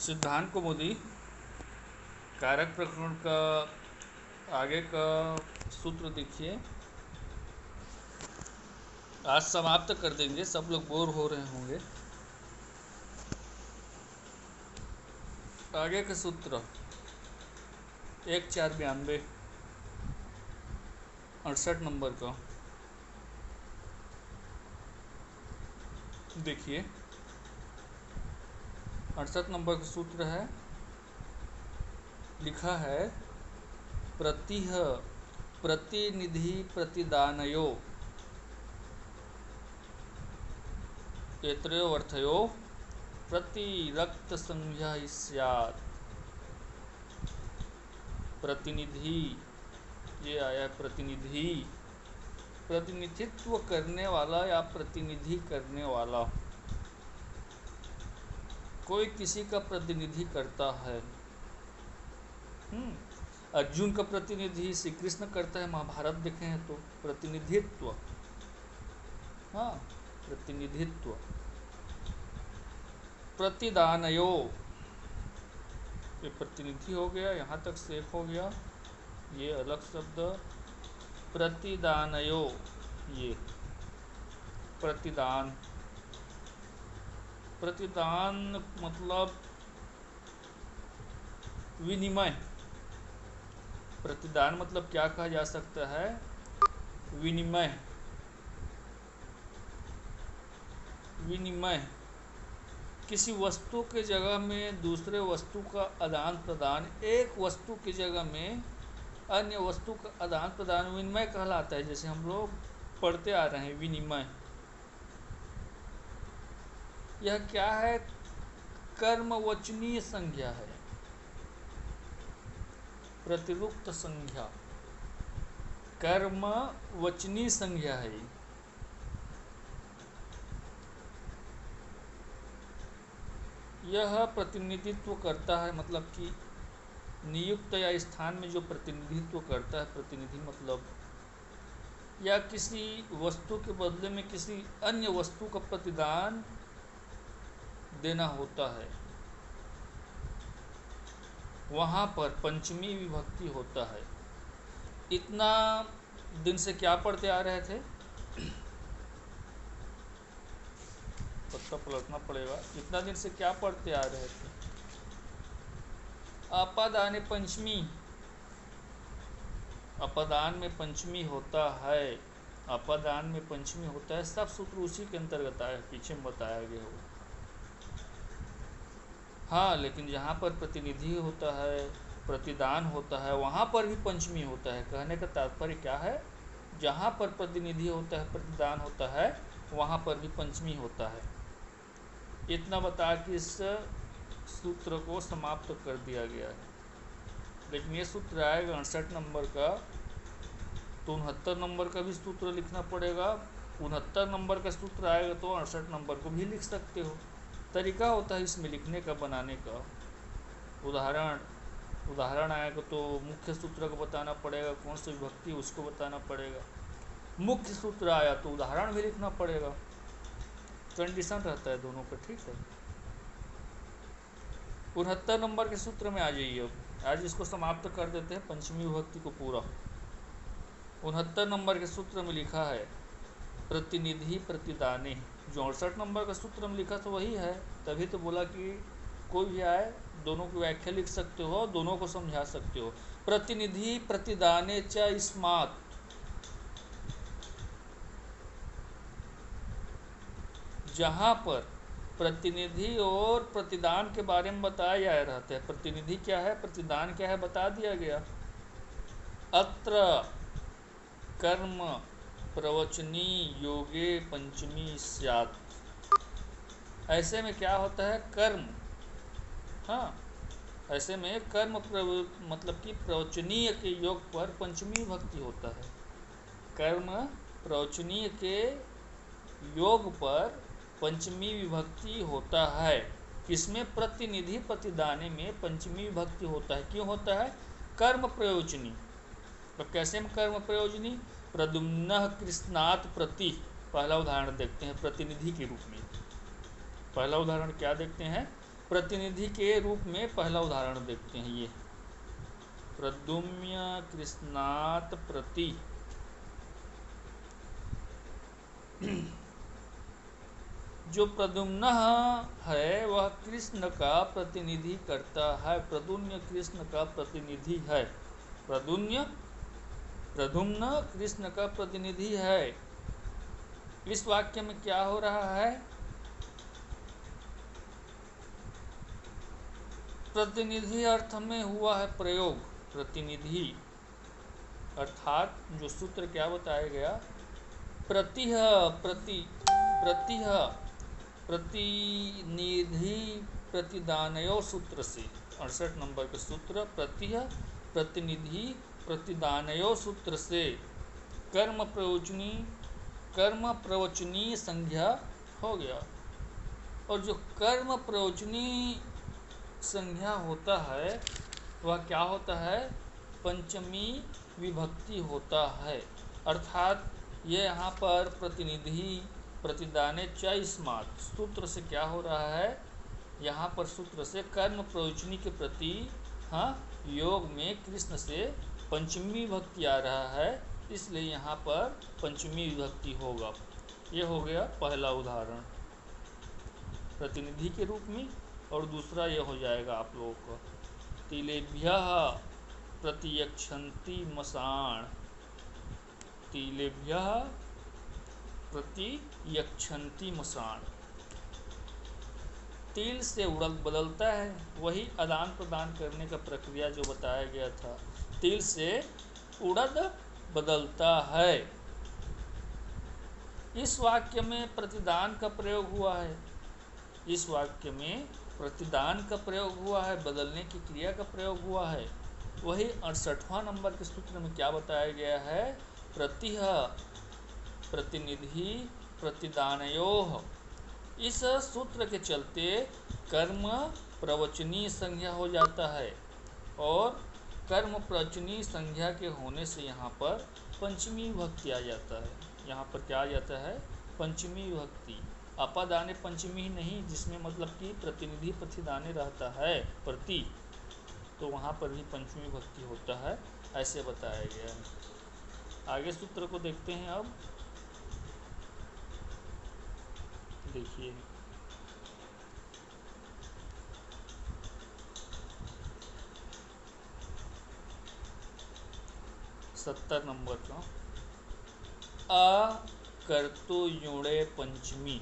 सिद्धांत कौमुदी कारक प्रकरण का आगे का सूत्र देखिए। आज समाप्त कर देंगे, सब लोग बोर हो रहे होंगे। आगे का सूत्र 1492 68 नंबर का देखिए। 68 नंबर का सूत्र है, लिखा है प्रतिह प्रतिनिधि प्रतिदानयो एत्रयो अर्थयो प्रतिरक्त संज्ञा स्यात्। प्रतिनिधि, ये आया प्रतिनिधि, प्रतिनिधित्व करने वाला या प्रतिनिधि करने वाला। कोई किसी का प्रतिनिधि करता है। अर्जुन का प्रतिनिधि श्री कृष्ण करता है, महाभारत देखे हैं तो प्रतिनिधित्व। हाँ, प्रतिनिधित्व। प्रतिदानयो, ये प्रतिनिधि हो गया, यहाँ तक सेफ हो गया। ये अलग शब्द प्रतिदानयो, ये प्रतिदान। प्रतिदान मतलब विनिमय। प्रतिदान मतलब क्या कहा जा सकता है? विनिमय। विनिमय किसी वस्तु के जगह में दूसरे वस्तु का आदान प्रदान, एक वस्तु की जगह में अन्य वस्तु का आदान प्रदान विनिमय कहलाता है। जैसे हम लोग पढ़ते आ रहे हैं विनिमय। यह क्या है? कर्मवचनीय संज्ञा है, प्रतिरुक्त संज्ञा, कर्मवचनीय संज्ञा है। यह प्रतिनिधित्व करता है, मतलब कि नियुक्त या स्थान में जो प्रतिनिधित्व करता है, प्रतिनिधि मतलब, या किसी वस्तु के बदले में किसी अन्य वस्तु का प्रतिदान देना होता है, वहां पर पंचमी विभक्ति होता है। इतना दिन से क्या पढ़ते आ रहे थे? पत्ता पलटना पड़ेगा। इतना दिन से क्या पढ़ते आ रहे थे? अपदान पंचमी। अपदान में पंचमी होता है, अपदान में पंचमी होता है। सब सूत्र उसी के अंतर्गत आया, पीछे में बताया गया हो। हाँ, लेकिन जहाँ पर प्रतिनिधि होता है, प्रतिदान होता है, वहाँ पर भी पंचमी होता है। कहने का तात्पर्य क्या है? जहाँ पर प्रतिनिधि होता है, प्रतिदान होता है, वहाँ पर भी पंचमी होता है। इतना बता के इस सूत्र को समाप्त कर दिया गया है। लेकिन ये सूत्र आएगा 68 नंबर का, तो 69 नंबर का भी सूत्र लिखना पड़ेगा। 69 नंबर का सूत्र आएगा तो 68 नंबर को भी लिख सकते हो। तरीका होता है इसमें लिखने का, बनाने का। उदाहरण आएगा तो मुख्य सूत्र को बताना पड़ेगा, कौन सी विभक्ति उसको बताना पड़ेगा। मुख्य सूत्र आया तो उदाहरण भी लिखना पड़ेगा। कंडीशन रहता है दोनों का, ठीक है। 69 नंबर के सूत्र में आ जाइए। अब आज इसको समाप्त कर देते हैं, पंचमी विभक्ति को पूरा। 69 नंबर के सूत्र में लिखा है प्रतिनिधि प्रतिदाने। जो 68 नंबर का सूत्र में लिखा तो वही है, तभी तो बोला कि कोई भी आए दोनों की व्याख्या लिख सकते हो, दोनों को समझा सकते हो। प्रतिनिधि प्रतिदाने च इस्मात्, जहाँ पर प्रतिनिधि और प्रतिदान के बारे में बताया जा रहा है। प्रतिनिधि क्या है, प्रतिदान क्या है, बता दिया गया। अत्र कर्म प्रवचनी योगे पंचमी स्यात्। ऐसे में क्या होता है? कर्म, हाँ, ऐसे में कर्म मतलब कि प्रवचनीय के योग पर पंचमी विभक्ति होता है। कर्म प्रवचनीय के योग पर पंचमी विभक्ति होता है। किसमें? प्रतिनिधि प्रतिदाने में पंचमी विभक्ति होता है। क्यों होता है? कर्म प्रयोजनी। तो कैसे में कर्म प्रयोजनी? प्रद्युम्नः कृष्णात् प्रति, पहला उदाहरण देखते हैं प्रतिनिधि के रूप में। पहला उदाहरण क्या देखते हैं? प्रतिनिधि के रूप में पहला उदाहरण देखते हैं। ये प्रद्युम्न कृष्णात प्रति, जो प्रद्युम्न है वह कृष्ण का प्रतिनिधि करता है। प्रद्युम्न कृष्ण का प्रतिनिधि है। प्रद्युम्न कृष्ण का प्रतिनिधि है। इस वाक्य में क्या हो रहा है? प्रतिनिधि अर्थ में हुआ है प्रयोग। प्रतिनिधि अर्थात जो सूत्र क्या बताया गया, प्रतिनिधि प्रतिदानयो सूत्र से, 68 नंबर के सूत्र प्रतिनिधि प्रतिदानयो सूत्र से कर्म प्रवचनी संज्ञा हो गया। और जो कर्म प्रवचनी संज्ञा होता है वह क्या होता है? पंचमी विभक्ति होता है। अर्थात ये यहाँ पर प्रतिनिधि प्रतिदाने च इस्मात सूत्र से क्या हो रहा है? यहाँ पर सूत्र से कर्म प्रयोजनी के प्रति योग में कृष्ण से पंचमी विभक्ति आ रहा है, इसलिए यहाँ पर पंचमी विभक्ति होगा। ये हो गया पहला उदाहरण प्रतिनिधि के रूप में। और दूसरा ये हो जाएगा आप लोगों को, तिलेभ्यः प्रतियक्षन्ति मसाण। तिलेभ्यः प्रतियक्षन्ति मसाण। तिल से उड़द बदलता है, वही आदान प्रदान करने का प्रक्रिया जो बताया गया था। तिल से उड़द बदलता है। इस वाक्य में प्रतिदान का प्रयोग हुआ है। इस वाक्य में प्रतिदान का प्रयोग हुआ है, बदलने की क्रिया का प्रयोग हुआ है। वही 68वां नंबर के सूत्र में क्या बताया गया है? प्रतिनिधि प्रतिदानयोः। इस सूत्र के चलते कर्म प्रवचनी संज्ञा हो जाता है, और कर्म प्रवचनी संज्ञा के होने से यहाँ पर पंचमी विभक्ति आ जाता है। यहाँ पर क्या आ जाता है? पंचमी विभक्ति। अपादाने पंचमी ही नहीं, जिसमें मतलब कि प्रतिनिधि प्रतिदाने रहता है प्रति, तो वहाँ पर भी पंचमी विभक्ति होता है, ऐसे बताया गया है। आगे सूत्र को देखते हैं। अब देखिए, सत्तर नंबर का अकर्तुयुणे पंचमी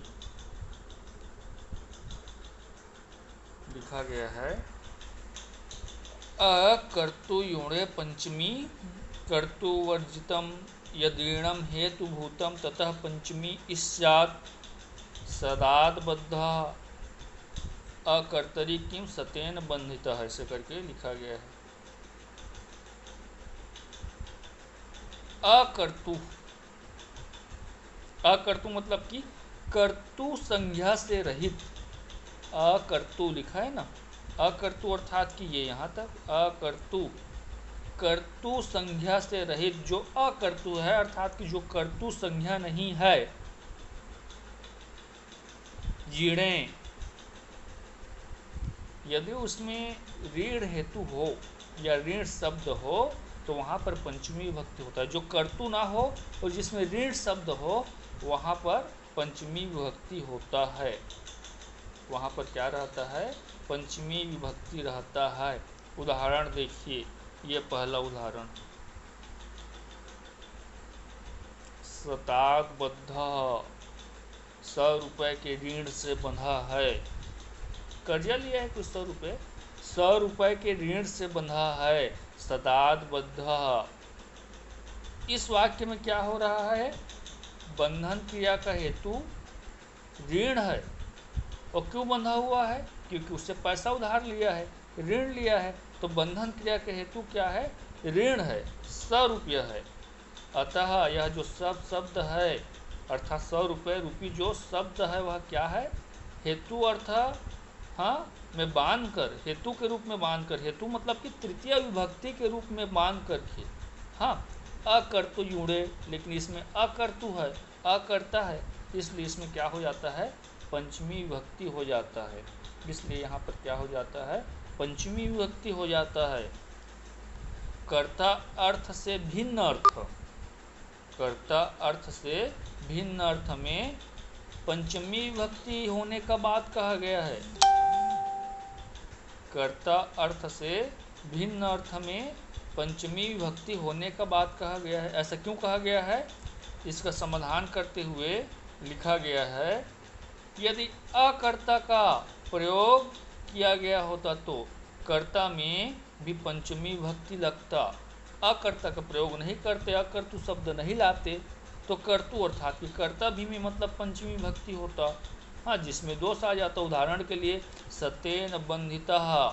लिखा गया है। अकर्तुयुणे पंचमी कर्तुवर्जितम यदीणम हेतुभूतम ततः पंचमी स्यात् सदाद्बद्धः अकर्तरि किम सतेन बंधितः, ऐसे करके लिखा गया है। अकर्तु मतलब कि कर्तु संज्ञा से रहित। अकर्तु लिखा है ना, अकर्तु अर्थात कि ये यहाँ तक कर्तु संज्ञा से रहित। जो अकर्तु है अर्थात कि जो कर्तु संज्ञा नहीं है। जीणे, यदि उसमें ऋण हेतु हो या ऋण शब्द हो तो वहाँ पर पंचमी विभक्ति होता है। जो कर्तु ना हो और जिसमें ऋण शब्द हो वहाँ पर पंचमी विभक्ति होता है। वहाँ पर क्या रहता है? पंचमी विभक्ति रहता है। उदाहरण देखिए, ये पहला उदाहरण, सताद्बद्धः 100 रुपये के ऋण से बंधा है। कर्जा लिया है कुछ 100 रुपये, 100 रुपये के ऋण से बंधा है। सदाद्बद्धः, इस वाक्य में क्या हो रहा है? बंधन क्रिया का हेतु ऋण है। और क्यों बंधा हुआ है? क्योंकि उससे पैसा उधार लिया है, ऋण लिया है। तो बंधन क्रिया के हेतु क्या है? ऋण है, 100 रुपये है। अतः यह जो शब्द है अर्थात 100 रुपये रूपी जो शब्द है वह क्या है? हेतु अर्थ में बांध कर, हेतु के रूप में बांध कर, हेतु मतलब कि तृतीय विभक्ति के रूप में बांध करके अकर्तुयुणे, लेकिन इसमें अकर्तु है, अकर्ता है, इसलिए इसमें क्या हो जाता है? पंचमी विभक्ति हो जाता है। इसलिए यहाँ पर क्या हो जाता है, पंचमी विभक्ति हो जाता है। कर्ता अर्थ से भिन्न अर्थ, कर्ता अर्थ से भिन्न अर्थ में पंचमी विभक्ति होने का बात कहा गया है। कर्ता अर्थ से भिन्न अर्थ में पंचमी विभक्ति होने का बात कहा गया है। ऐसा क्यों कहा गया है, इसका समाधान करते हुए लिखा गया है, यदि अकर्ता का प्रयोग किया गया होता तो कर्ता में भी पंचमी विभक्ति लगता। अकर्ता का प्रयोग नहीं करते, अकर्तु शब्द नहीं लाते, तो कर्तु अर्थात कि कर्ता भी में मतलब पंचमी विभक्ति होता। हाँ, जिसमें दोष आ जाता। उदाहरण के लिए सतेन बंधितः,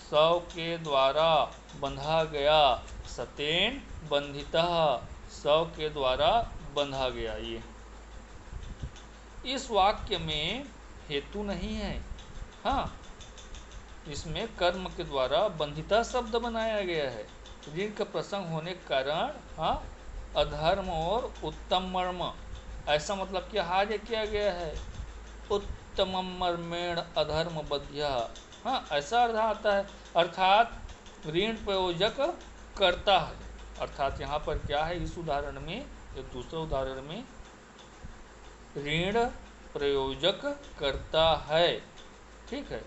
सौ के द्वारा बंधा गया, सतेन बंधितः, सौ के द्वारा बंधा गया। ये इस वाक्य में हेतु नहीं है। हाँ, इसमें कर्म के द्वारा बंधिता शब्द बनाया गया है। ऋण का प्रसंग होने के कारण हाँ अधर्म और उत्तम मर्म, ऐसा मतलब कि आगे किया गया है, उत्तम मर्मेण अधर्म बध्या। हाँ, ऐसा अर्थ आता है, अर्थात ऋण प्रयोजक करता है। अर्थात यहाँ पर क्या है, इस उदाहरण में, एक दूसरे उदाहरण में ऋण प्रयोजक करता है। ठीक है,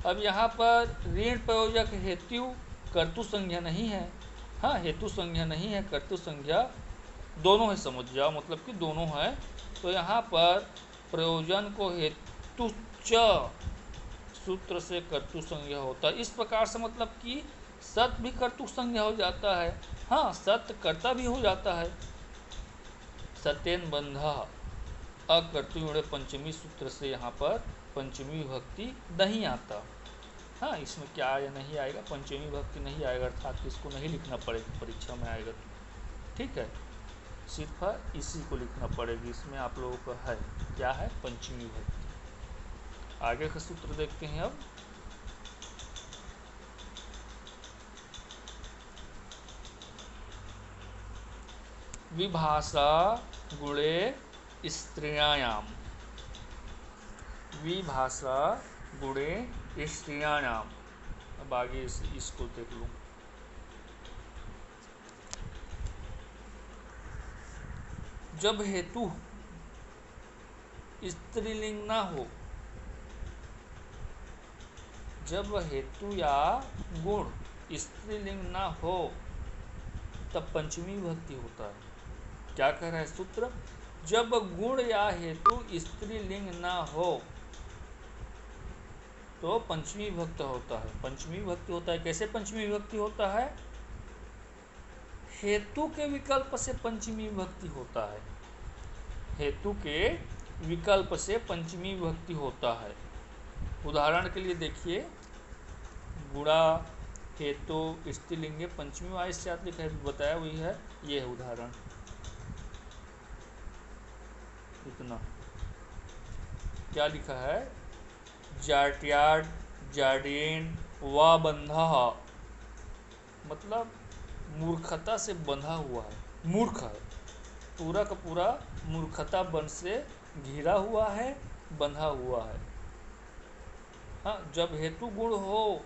अब यहाँ पर ऋण प्रयोजक हेतु कर्तु संज्ञा नहीं है। हाँ, हेतु संज्ञा नहीं है, कर्तु संज्ञा दोनों है, समझ जाओ, मतलब कि दोनों है। तो यहाँ पर प्रयोजन को हेतु च सूत्र से कर्तु संज्ञा होता है। इस प्रकार से मतलब कि सत भी कर्तु संज्ञा हो जाता है। हाँ, सत्य कर्ता भी हो जाता है। सत्यन बंधा अकर्तु पंचमी सूत्र से यहाँ पर पंचमी विभक्ति नहीं आता। हाँ, इसमें क्या आया, नहीं आएगा, पंचमी विभक्ति नहीं आएगा, अर्थात इसको नहीं लिखना पड़ेगा, परीक्षा में आएगा तो। ठीक है, सिर्फ इसी को लिखना पड़ेगी। इसमें आप लोगों का है क्या है, पंचमी विभक्ति। आगे का सूत्र देखते हैं अब। विभाषा गुणे स्त्रियायाम, विभाषा गुणे स्त्रियायाम। अब आगे इसको देख लो। जब हेतु स्त्रीलिंग ना हो, जब हेतु या गुण स्त्रीलिंग ना हो, तब पंचमी विभक्ति होता है। क्या कह रहा है सूत्र, जब गुण या हेतु स्त्रीलिंग ना हो तो पंचमी विभक्ति होता है। पंचमी विभक्ति होता है, कैसे पंचमी विभक्ति होता है, हेतु के विकल्प से पंचमी विभक्ति होता है। हेतु के विकल्प से पंचमी विभक्ति होता है। उदाहरण के लिए देखिए, गुणा हेतु स्त्रीलिंग पंचमी वाइश्यात लिखा है, बताया हुई है, ये है उदाहरण। इतना क्या लिखा है, जाट्याड जाडेन व बंधा, मतलब मूर्खता से बंधा हुआ है, मूर्ख है, पूरा का पूरा मूर्खता बन से घिरा हुआ है, बंधा हुआ है। हाँ, जब हेतु गुण हो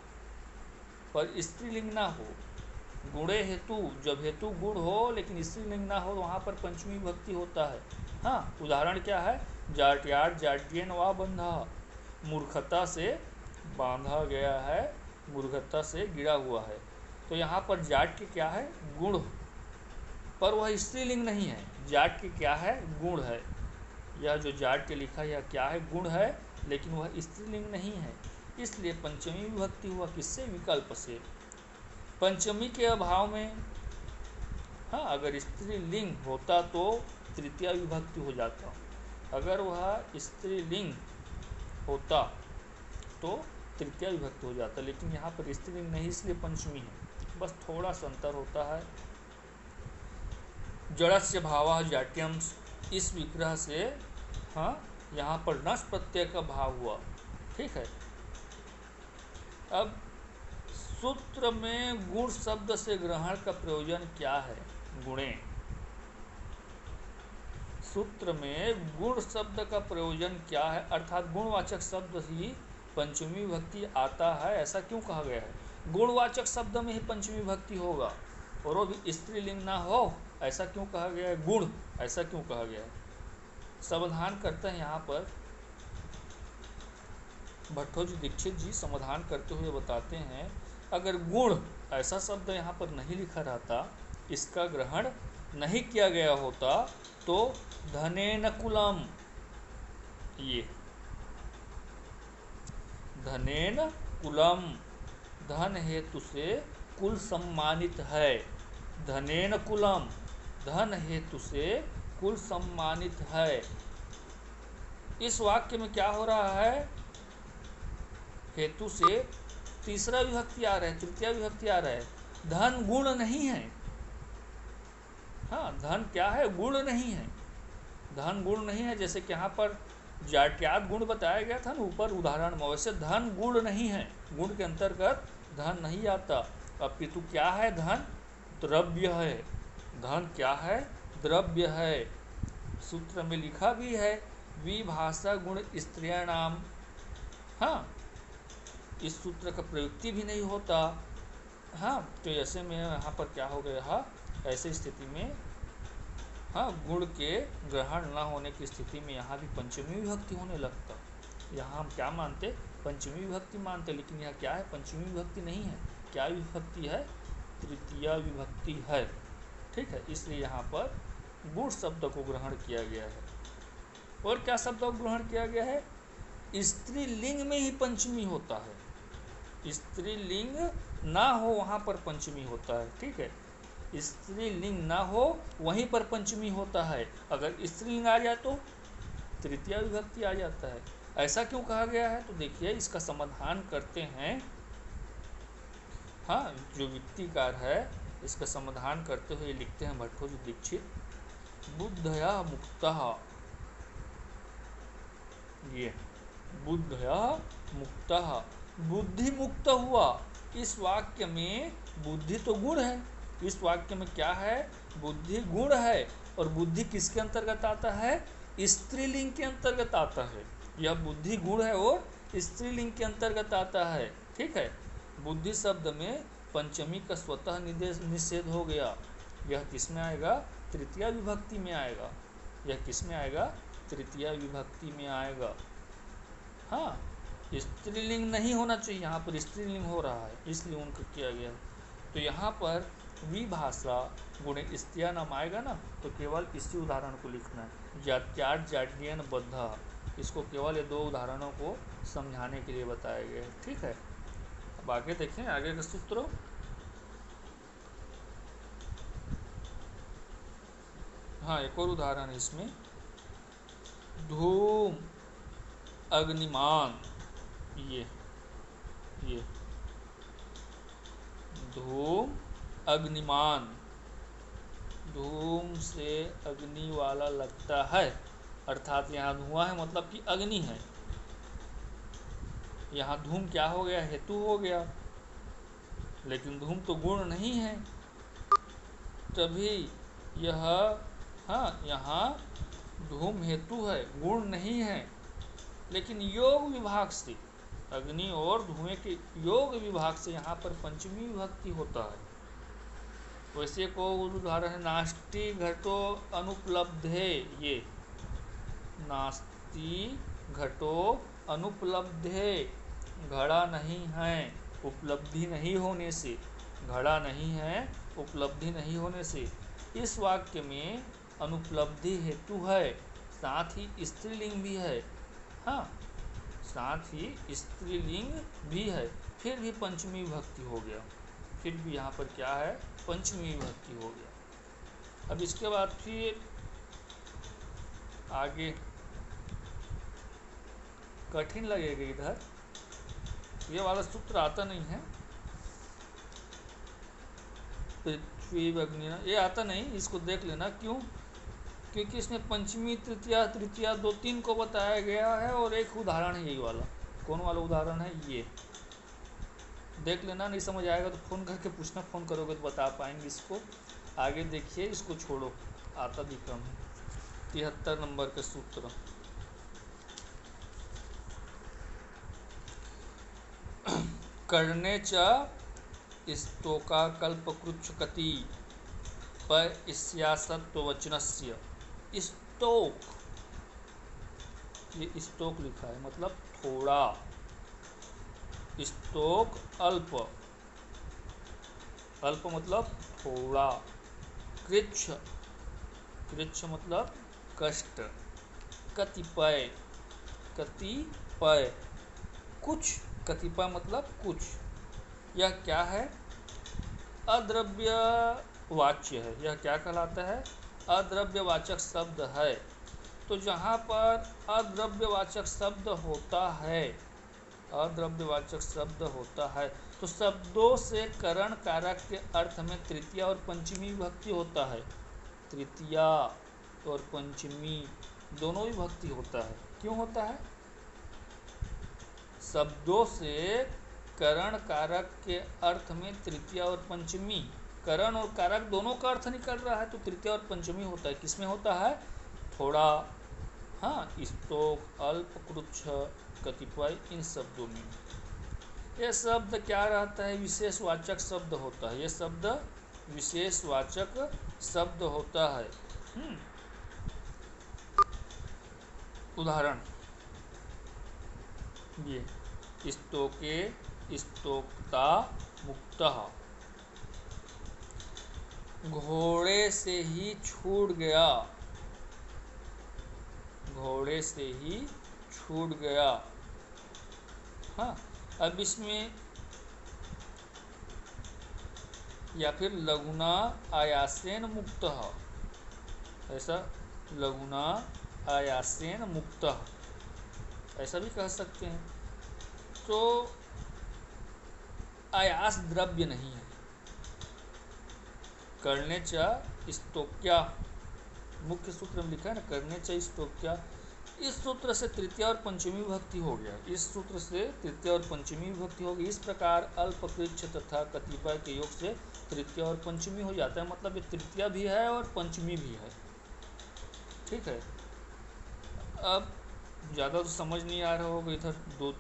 पर स्त्रीलिंग ना हो, गुणे हेतु, जब हेतु गुण हो लेकिन स्त्रीलिंग ना हो, तो वहाँ पर पंचमी विभक्ति होता है। हाँ, उदाहरण क्या है, जाट्याड जाड्यन व बंधा, मूर्खता से बांधा गया है, मूर्खता से गिरा हुआ है। तो यहाँ पर जाट के क्या है, गुण, पर वह स्त्रीलिंग नहीं है। जाट के क्या है, गुण है। यह जो जाट के लिखा है यह क्या है, गुण है, लेकिन वह स्त्रीलिंग नहीं है। इसलिए पंचमी विभक्ति हुआ किससे, विकल्प से। पंचमी के अभाव में, हाँ, अगर स्त्रीलिंग होता तो तृतीया विभक्ति हो जाता। अगर वह स्त्रीलिंग होता तो तृतीया विभक्ति हो जाता, लेकिन यहाँ पर स्त्रीलिंग नहीं, इसलिए पंचमी है। बस थोड़ा सा अंतर होता है। जड़स्य भावः जाट्यम, इस विग्रह से हाँ यहाँ पर नस प्रत्यय का भाव हुआ। ठीक है, अब सूत्र में गुण शब्द से ग्रहण का प्रयोजन क्या है, गुणे। सूत्र में गुण शब्द का प्रयोजन क्या है, अर्थात गुणवाचक शब्द ही पंचमी विभक्ति आता है, ऐसा क्यों कहा गया है। गुणवाचक शब्द में ही पंचमी विभक्ति होगा और वो भी स्त्रीलिंग ना हो, ऐसा क्यों कहा गया है। गुण ऐसा क्यों कहा गया है। समाधान करते हैं यहाँ पर भट्टोजी दीक्षित जी समाधान करते हुए बताते हैं, अगर गुण ऐसा शब्द यहाँ पर नहीं लिखा रहता, इसका ग्रहण नहीं किया गया होता, तो धनेन कुलम, ये धनेन कुलम, धन हेतु से कुल सम्मानित है। धनेन कुलम, धन हेतु से कुल सम्मानित है। इस वाक्य में क्या हो रहा है, हेतु से तीसरा विभक्ति आ रहा है, तृतीय विभक्ति आ रहा है। धन गुण नहीं है। हाँ, धन क्या है, गुण नहीं है। धन गुण नहीं है, जैसे कि यहाँ पर जाट्यात गुण बताया गया था ना ऊपर उदाहरण में, वैसे धन गुण नहीं है। गुण के अंतर्गत धन नहीं आता। अपितु क्या है, धन द्रव्य है। धन क्या है, द्रव्य है। सूत्र में लिखा भी है विभाषा गुण स्त्रियाणाम। हाँ, इस सूत्र का प्रयुक्ति भी नहीं होता। हाँ, तो ऐसे में यहाँ पर क्या हो गया, ऐसे स्थिति में हाँ, गुण के ग्रहण न होने की स्थिति में यहाँ भी पंचमी विभक्ति होने लगता। यहाँ हम क्या मानते, पंचमी विभक्ति मानते, लेकिन यहाँ क्या है, पंचमी विभक्ति नहीं है। क्या विभक्ति है, तृतीय विभक्ति है। ठीक है, इसलिए यहाँ पर गुण शब्द को ग्रहण किया गया है। और क्या शब्द को ग्रहण किया गया है, स्त्रीलिंग में ही पंचमी होता है। स्त्रीलिंग ना हो वहाँ पर पंचमी होता है। ठीक है, स्त्रीलिंग ना हो वहीं पर पंचमी होता है। अगर स्त्रीलिंग आ जाए तो तृतीय विभक्ति आ जाता है। ऐसा क्यों कहा गया है, तो देखिए इसका समाधान करते हैं। हाँ, जो युक्तिकार है इसका समाधान करते हुए लिखते हैं भट्टोजी दीक्षित, बुद्धया मुक्तः, ये बुद्धया मुक्तः, बुद्धि मुक्त हुआ। इस वाक्य में बुद्धि तो गुण है। इस वाक्य में क्या है, बुद्धि गुण है। और बुद्धि किसके अंतर्गत आता है, स्त्रीलिंग के अंतर्गत आता है। यह बुद्धि गुण है और स्त्रीलिंग के अंतर्गत आता है। ठीक है, बुद्धि शब्द में पंचमी का स्वतः निषेध हो गया। यह किस में आएगा, तृतीय विभक्ति में आएगा। यह किस में आएगा, तृतीय विभक्ति में आएगा। हाँ, स्त्रीलिंग नहीं होना चाहिए, यहाँ पर स्त्रीलिंग हो रहा है, इसलिए उनको किया गया। तो यहाँ पर विभाषा गुण स्त्रिया नाम आएगा ना, तो केवल इसी उदाहरण को लिखना है, जात्यार जाड्यन बद्धा। इसको केवल ये दो उदाहरणों को समझाने के लिए बताया गया है। ठीक है, अब आगे देखें, आगे का सूत्र। हाँ, एक और उदाहरण है इसमें, धूम अग्निमान। ये धूम अग्निमान, धूम से अग्नि वाला लगता है, अर्थात यहाँ धुआं है मतलब कि अग्नि है। यहाँ धूम क्या हो गया, हेतु हो गया, लेकिन धूम तो गुण नहीं है, तभी यह हाँ, यहाँ धूम हेतु है, गुण नहीं है। लेकिन योग विभाग से, अग्नि और धुएं के योग विभाग से यहाँ पर पंचमी विभक्ति होता है। वैसे को उदाहरण है, नास्ति घटो अनुपलब्धे। ये नास्ति घटो अनुपलब्धे, घड़ा नहीं है, उपलब्धि नहीं होने से। घड़ा नहीं है, उपलब्धि नहीं होने से। इस वाक्य में अनुपलब्धि हेतु है, साथ ही स्त्रीलिंग भी है। हाँ, साथ ही स्त्रीलिंग भी है, फिर भी पंचमी विभक्ति हो गया। फिर भी यहाँ पर क्या है, पंचमी विभक्ति हो गया। अब इसके बाद फिर आगे कठिन लगेगा, इधर ये वाला सूत्र आता नहीं है, पृथ्वी अग्नि, ये आता नहीं, इसको देख लेना। क्यों, क्योंकि इसमें पंचमी तृतीया तृतीया 2-3 को बताया गया है और एक उदाहरण है यही वाला। कौन वाला उदाहरण है, ये देख लेना। नहीं समझ आएगा तो फ़ोन करके पूछना, फ़ोन करोगे तो बता पाएंगे इसको। आगे देखिए, इसको छोड़ो, आता भी कम है। 73 नंबर के सूत्र। करने च स्तोकाकल्पकृच्छकति पर इस्यासत्ववचनस्य। स्तोक, ये स्तोक लिखा है मतलब थोड़ा, स्तोक अल्प, अल्प मतलब थोड़ा, कृच्छ, कृच्छ मतलब कष्ट, कतिपय, कतिपय, कुछ, कतिपय मतलब कुछ। यह क्या है? अद्रव्य वाच्य है। यह क्या कहलाता है? अद्रव्यवाचक शब्द है। तो जहाँ पर अद्रव्यवाचक शब्द होता है, अद्रव्यवाचक शब्द होता है, तो शब्दों से करण कारक के अर्थ में तृतीया और पंचमी विभक्ति होता है। तृतीया और पंचमी दोनों विभक्ति होता है। क्यों होता है? शब्दों से करण कारक के अर्थ में तृतीया और पंचमी, करण और कारक दोनों का अर्थ निकल रहा है, तो तृतीया और पंचमी होता है। किसमें होता है? थोड़ा, हाँ, स्तोक, अल्प, कृच्छ, कतिपय, इन शब्दों में। यह शब्द क्या रहता है? विशेषवाचक शब्द होता है। यह शब्द विशेषवाचक शब्द होता है। उदाहरण, ये स्तोके, स्तोक्ता, मुक्तः। घोड़े से ही छूट गया, घोड़े से ही छूट गया। हाँ, अब इसमें या फिर लघुना आयासेन मुक्तः, ऐसा लघुना आयासेन मुक्तः, ऐसा भी कह सकते हैं। तो आयास द्रव्य नहीं है। करने च स्तोक्या, मुख्य सूत्र में लिखा है ना, करने च स्तोक्या। इस सूत्र से तृतीया और पंचमी विभक्ति हो गया। इस सूत्र से तृतीया और पंचमी विभक्ति हो गई। इस प्रकार अल्प, कृच्छ तथा कतिपय के योग से तृतीया और पंचमी हो जाता है। मतलब ये तृतीया भी है और पंचमी भी है। ठीक है। अब ज़्यादा तो समझ नहीं आ रहा होगा, इधर दो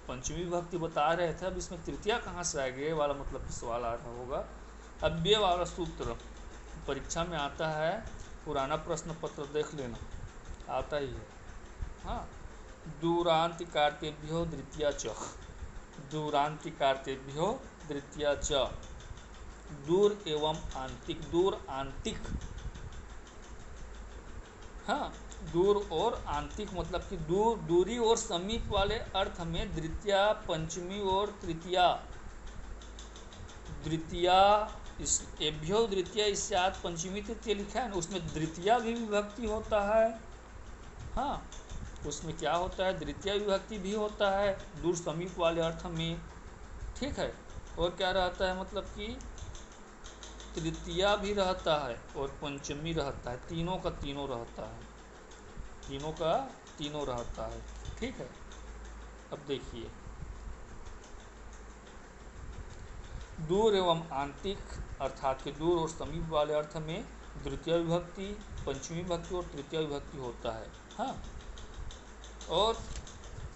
पंचमी विभक्ति बता रहे थे, अब इसमें तृतीया कहाँ से आ गया वाला मतलब सवाल आ रहा होगा। अब ये वाला सूत्र परीक्षा में आता है, पुराना प्रश्न पत्र देख लेना, आता ही है। हाँ, दूरांतिकार्तेभ्यो द्वितीया च, दूरांतिकार्तेभ्यो द्वितीया च, दूर एवं आंतिक, दूर आंतिक, हाँ, दूर और आंतिक मतलब कि दूर, दूरी और समीप वाले अर्थ में द्वितीया, पंचमी और तृतीया। द्वितीया, इस एभ्यो द्वितीया इस्यात् पंचमी तृतीय लिखा है ना, उसमें द्वितीया भी विभक्ति होता है। हाँ, उसमें क्या होता है? द्वितीय विभक्ति भी होता है दूर समीप वाले अर्थ में। ठीक है। और क्या रहता है? मतलब कि तृतीया भी रहता है और पंचमी रहता है, तीनों का तीनों रहता है, तीनों का तीनों रहता है। ठीक है। अब देखिए, दूर एवं आंतिक अर्थात के दूर और समीप वाले अर्थ में द्वितीय विभक्ति, पंचमी विभक्ति और तृतीय विभक्ति होता है। हाँ, और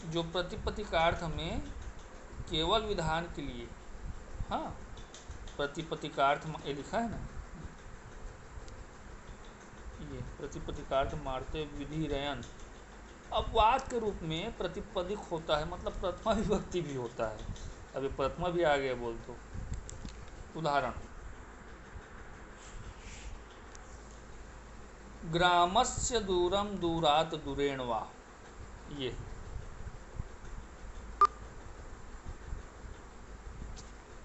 जो प्रतिपत्ति का अर्थ में केवल विधान के लिए, हाँ, प्रतिपत्ति का अर्थ ये लिखा है ना, ये प्रतिपत्ति का अर्थ मारते विधि रयन, अपवाद के रूप में प्रतिपदिक होता है, मतलब प्रथमा विभक्ति भी होता है। अभी प्रथमा भी आ गया बोल तो। उदाहरण, ग्रामस्य दूरम दूरात दूरेण वा। ये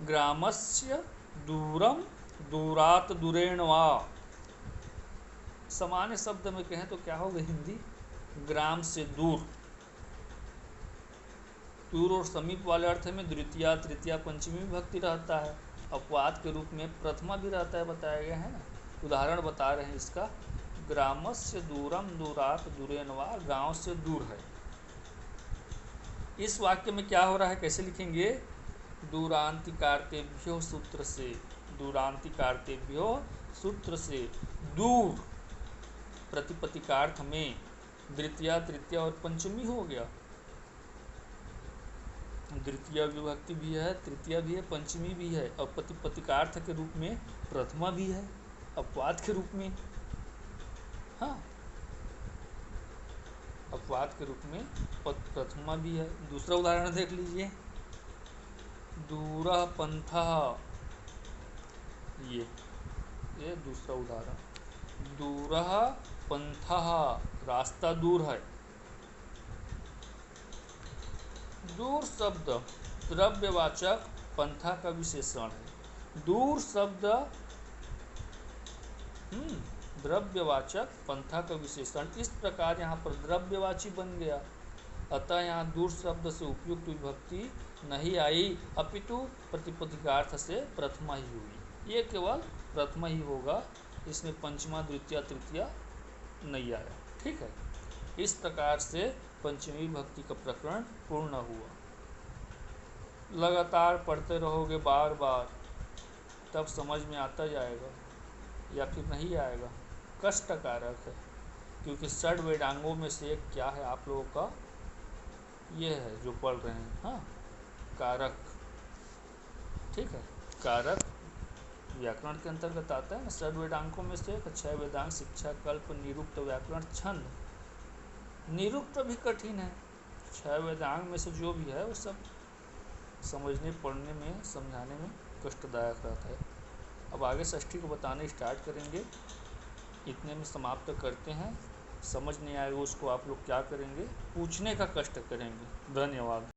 ग्रामस्य दूरम दूरात दूरेण वा, सामान्य शब्द में कहें तो क्या होगा हिंदी? ग्राम से दूर, दूर और समीप वाले अर्थ में द्वितीया, तृतीया, पंचमी विभक्ति रहता है। अपवाद के रूप में प्रथमा भी रहता है, बताया गया है ना। उदाहरण बता रहे हैं इसका, ग्रामस्य दूरम दूरात दूरेण वा, गांव से दूर है। इस वाक्य में क्या हो रहा है, कैसे लिखेंगे? दूरांतिकार्तेभ्यो सूत्र से, दूरांतिकार्तेभ्यो सूत्र से दूर, प्रतिपतिकार्थ में द्वितीया, तृतीया और पंचमी हो गया। द्वितीय विभक्ति भी है, तृतीया भी है, पंचमी भी है, और प्रतिपतिकार्थ के रूप में प्रथमा भी है, अपवाद के रूप में। हाँ, अपवाद के रूप में प्रथमा भी है। दूसरा उदाहरण देख लीजिए, दूरः पंथः, ये दूसरा उदाहरण। दूरः पंथः, रास्ता दूर है। दूर शब्द द्रव्यवाचक पंथा का विशेषण है। दूर शब्द द्रव्यवाचक पंथा का विशेषण, इस प्रकार यहाँ पर द्रव्यवाची बन गया। अतः यहाँ दूर शब्द से उपयुक्त विभक्ति नहीं आई, अपितु प्रतिपदिकार्थ से प्रथमा ही हुई। ये केवल प्रथमा ही होगा, इसमें पंचमा, द्वितीय, तृतीया नहीं आया। ठीक है, इस प्रकार से पंचमी विभक्ति का प्रकरण पूर्ण हुआ। लगातार पढ़ते रहोगे बार बार, तब समझ में आता जाएगा, या फिर नहीं आएगा। कष्टकारक है, क्योंकि षड वेदांगों में से एक क्या है आप लोगों का, ये है जो पढ़ रहे हैं। हाँ, कारक। ठीक है, कारक व्याकरण के अंतर्गत आता है ना। षड वेदांगों में से एक, 6 वेदांग, शिक्षा, कल्प, निरुक्त, व्याकरण, छंद। निरुक्त भी कठिन है। 6 वेदांग में से जो भी है वो सब समझने, पढ़ने में, समझाने में कष्टदायक रहता है। अब आगे षष्ठी को बताने स्टार्ट करेंगे, इतने में समाप्त करते हैं। समझ नहीं आएगा उसको आप लोग क्या करेंगे, पूछने का कष्ट करेंगे। धन्यवाद।